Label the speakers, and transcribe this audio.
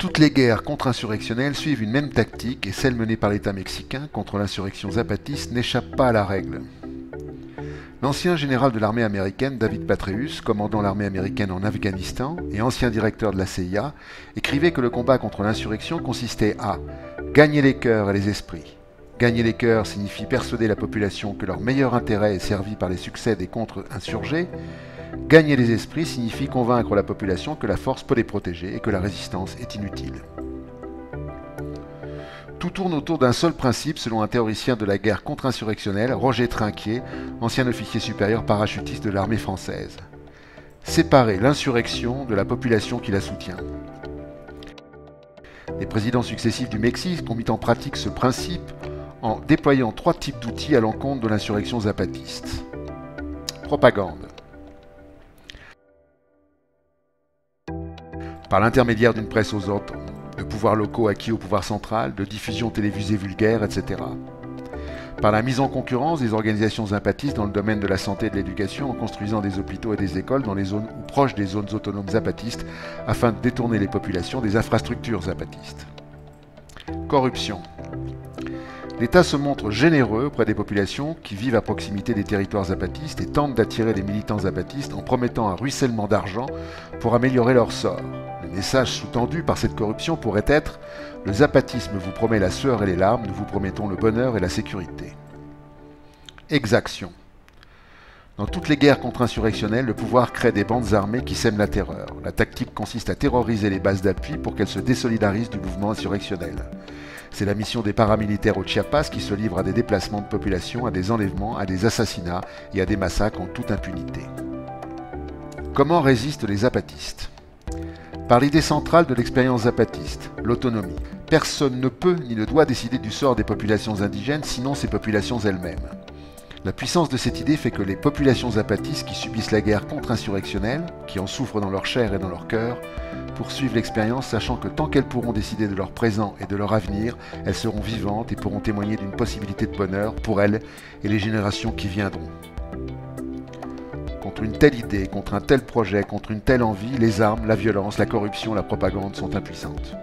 Speaker 1: Toutes les guerres contre-insurrectionnelles suivent une même tactique et celle menée par l'État mexicain contre l'insurrection zapatiste n'échappe pas à la règle. L'ancien général de l'armée américaine, David Petraeus, commandant l'armée américaine en Afghanistan et ancien directeur de la CIA, écrivait que le combat contre l'insurrection consistait à gagner les cœurs et les esprits. Gagner les cœurs signifie persuader la population que leur meilleur intérêt est servi par les succès des contre-insurgés. Gagner les esprits signifie convaincre la population que la force peut les protéger et que la résistance est inutile. Tout tourne autour d'un seul principe selon un théoricien de la guerre contre-insurrectionnelle, Roger Trinquier, ancien officier supérieur parachutiste de l'armée française. Séparer l'insurrection de la population qui la soutient. Les présidents successifs du Mexique ont mis en pratique ce principe en déployant 3 types d'outils à l'encontre de l'insurrection zapatiste. Propagande. Par l'intermédiaire d'une presse aux ordres de pouvoirs locaux acquis au pouvoir central, de diffusion télévisée vulgaire, etc. Par la mise en concurrence des organisations zapatistes dans le domaine de la santé et de l'éducation en construisant des hôpitaux et des écoles dans les zones ou proches des zones autonomes zapatistes afin de détourner les populations des infrastructures zapatistes. Corruption. L'État se montre généreux auprès des populations qui vivent à proximité des territoires zapatistes et tente d'attirer les militants zapatistes en promettant un ruissellement d'argent pour améliorer leur sort. Le message sous-tendu par cette corruption pourrait être « Le zapatisme vous promet la sueur et les larmes, nous vous promettons le bonheur et la sécurité ». Exaction. Dans toutes les guerres contre-insurrectionnelles, le pouvoir crée des bandes armées qui sèment la terreur. La tactique consiste à terroriser les bases d'appui pour qu'elles se désolidarisent du mouvement insurrectionnel. C'est la mission des paramilitaires au Chiapas qui se livrent à des déplacements de population, à des enlèvements, à des assassinats et à des massacres en toute impunité. Comment résistent les zapatistes ? Par l'idée centrale de l'expérience zapatiste, l'autonomie. Personne ne peut ni ne doit décider du sort des populations indigènes, sinon ces populations elles-mêmes. La puissance de cette idée fait que les populations zapatistes qui subissent la guerre contre-insurrectionnelle, qui en souffrent dans leur chair et dans leur cœur, poursuivent l'expérience sachant que tant qu'elles pourront décider de leur présent et de leur avenir, elles seront vivantes et pourront témoigner d'une possibilité de bonheur pour elles et les générations qui viendront. Contre une telle idée, contre un tel projet, contre une telle envie, les armes, la violence, la corruption, la propagande sont impuissantes.